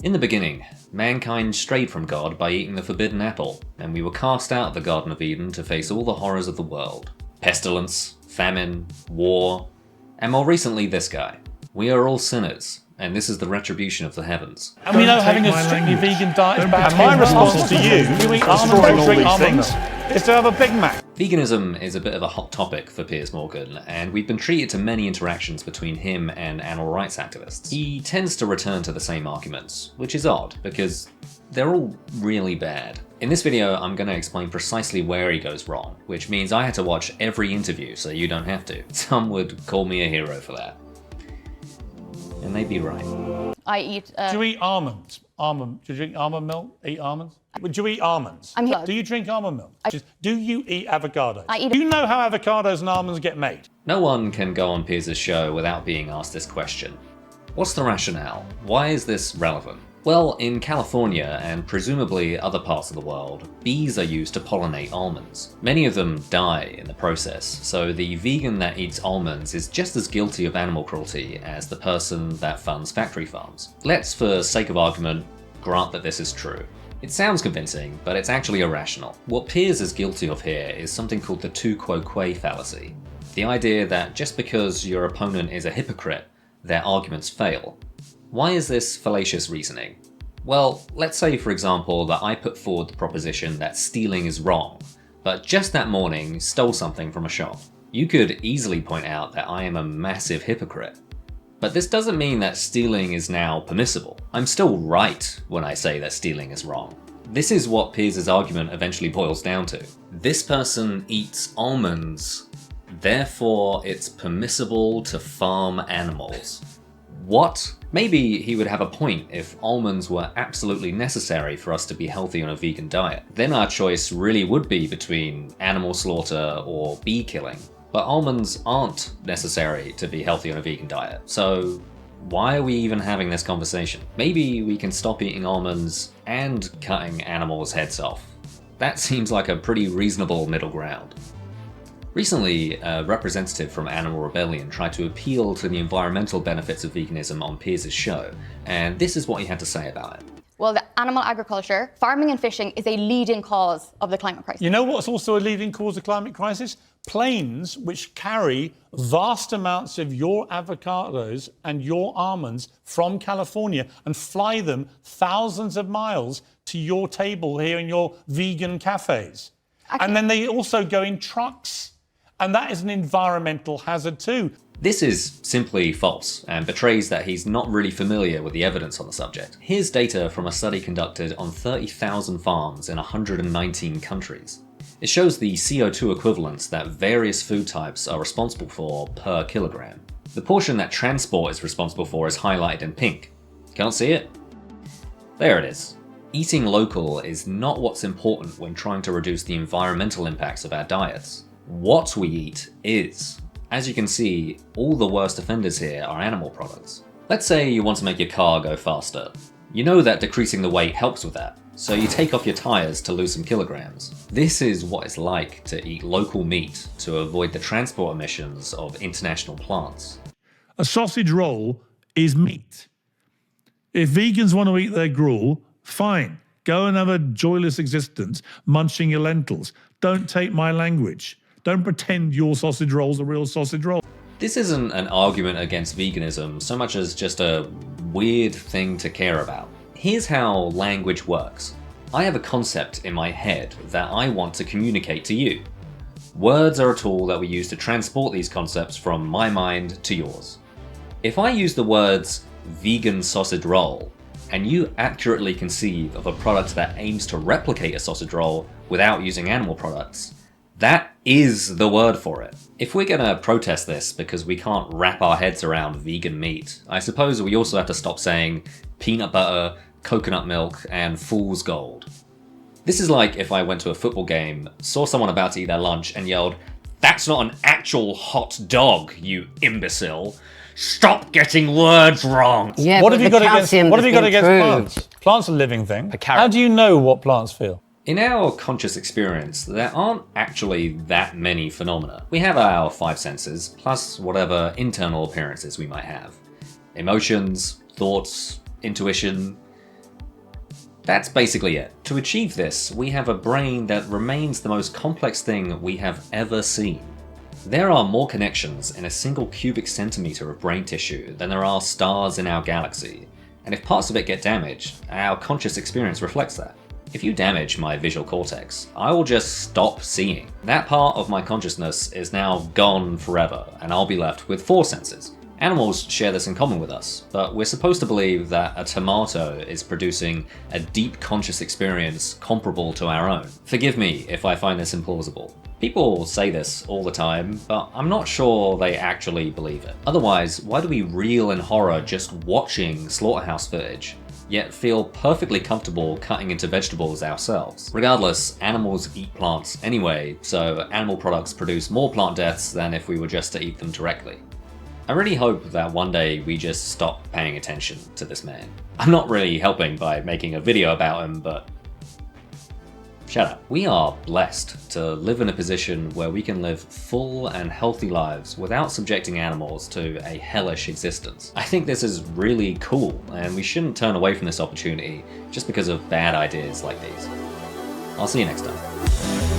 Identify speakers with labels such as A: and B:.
A: In the beginning, mankind strayed from God by eating the forbidden apple, and we were cast out of the Garden of Eden to face all the horrors of the world. Pestilence, famine, war, and more recently this guy. We are all sinners, and this is the retribution of the heavens.
B: And we know having a strictly vegan diet is bad. And my response to you eat almonds, don't drink almonds, is to have a Big Mac.
A: Veganism is a bit of a hot topic for Piers Morgan, and we've been treated to many interactions between him and animal rights activists. He tends to return to the same arguments, which is odd, because they're all really bad. In this video, I'm going to explain precisely where he goes wrong, which means I had to watch every interview so you don't have to. Some would call me a hero for that. And they'd be right.
C: I eat...
B: Do you eat almonds? Do you drink almond milk? Eat almonds? Would you eat almonds?
C: I'm here.
B: Do you drink almond milk? Do you eat avocados?
C: I eat...
B: Do you know how avocados and almonds get made?
A: No one can go on Piers' show without being asked this question. What's the rationale? Why is this relevant? Well, in California, and presumably other parts of the world, bees are used to pollinate almonds. Many of them die in the process, so the vegan that eats almonds is just as guilty of animal cruelty as the person that funds factory farms. Let's, for sake of argument, grant that this is true. It sounds convincing, but it's actually irrational. What Piers is guilty of here is something called the tu quo que fallacy. The idea that just because your opponent is a hypocrite, their arguments fail. Why is this fallacious reasoning? Well, let's say for example that I put forward the proposition that stealing is wrong, but just that morning stole something from a shop. You could easily point out that I am a massive hypocrite. But this doesn't mean that stealing is now permissible. I'm still right when I say that stealing is wrong. This is what Piers' argument eventually boils down to. This person eats almonds, therefore it's permissible to farm animals. What? Maybe he would have a point if almonds were absolutely necessary for us to be healthy on a vegan diet. Then our choice really would be between animal slaughter or bee killing. But almonds aren't necessary to be healthy on a vegan diet, so why are we even having this conversation? Maybe we can stop eating almonds and cutting animals' heads off. That seems like a pretty reasonable middle ground. Recently, a representative from Animal Rebellion tried to appeal to the environmental benefits of veganism on Piers' show, and this is what he had to say about it.
C: Well, the animal agriculture, farming and fishing is a leading cause of the climate crisis.
B: You know what's also a leading cause of climate crisis? Planes which carry vast amounts of your avocados and your almonds from California and fly them thousands of miles to your table here in your vegan cafes. And then they also go in trucks. And that is an environmental hazard too.
A: This is simply false and betrays that he's not really familiar with the evidence on the subject. Here's data from a study conducted on 30,000 farms in 119 countries. It shows the CO2 equivalents that various food types are responsible for per kilogram. The portion that transport is responsible for is highlighted in pink. Can't see it? There it is. Eating local is not what's important when trying to reduce the environmental impacts of our diets. What we eat is. As you can see, all the worst offenders here are animal products. Let's say you want to make your car go faster. You know that decreasing the weight helps with that, so you take off your tires to lose some kilograms. This is what it's like to eat local meat to avoid the transport emissions of international plants.
D: A sausage roll is meat. If vegans want to eat their gruel, fine. Go and have a joyless existence munching your lentils. Don't take my language. Don't pretend your sausage roll's a real sausage roll.
A: This isn't an argument against veganism so much as just a weird thing to care about. Here's how language works. I have a concept in my head that I want to communicate to you. Words are a tool that we use to transport these concepts from my mind to yours. If I use the words vegan sausage roll, and you accurately conceive of a product that aims to replicate a sausage roll without using animal products, that is the word for it. If we're gonna protest this because we can't wrap our heads around vegan meat, I suppose we also have to stop saying peanut butter, coconut milk, and fool's gold. This is like if I went to a football game, saw someone about to eat their lunch, and yelled, "That's not an actual hot dog, you imbecile. Stop getting words wrong."
E: Yeah,
B: What have you got against
E: improved.
B: plants? Plants are living things. How do you know what plants feel?
A: In our conscious experience, there aren't actually that many phenomena. We have our five senses, plus whatever internal appearances we might have. Emotions, thoughts, intuition. That's basically it. To achieve this, we have a brain that remains the most complex thing we have ever seen. There are more connections in a single cubic centimeter of brain tissue than there are stars in our galaxy, and if parts of it get damaged, our conscious experience reflects that. If you damage my visual cortex, I will just stop seeing. That part of my consciousness is now gone forever, and I'll be left with 4 senses. Animals share this in common with us, but we're supposed to believe that a tomato is producing a deep conscious experience comparable to our own. Forgive me if I find this implausible. People say this all the time, but I'm not sure they actually believe it. Otherwise, why do we reel in horror just watching slaughterhouse footage, yet feel perfectly comfortable cutting into vegetables ourselves? Regardless, animals eat plants anyway, so animal products produce more plant deaths than if we were just to eat them directly. I really hope that one day we just stop paying attention to this man. I'm not really helping by making a video about him, but shut up. We are blessed to live in a position where we can live full and healthy lives without subjecting animals to a hellish existence. I think this is really cool, and we shouldn't turn away from this opportunity just because of bad ideas like these. I'll see you next time.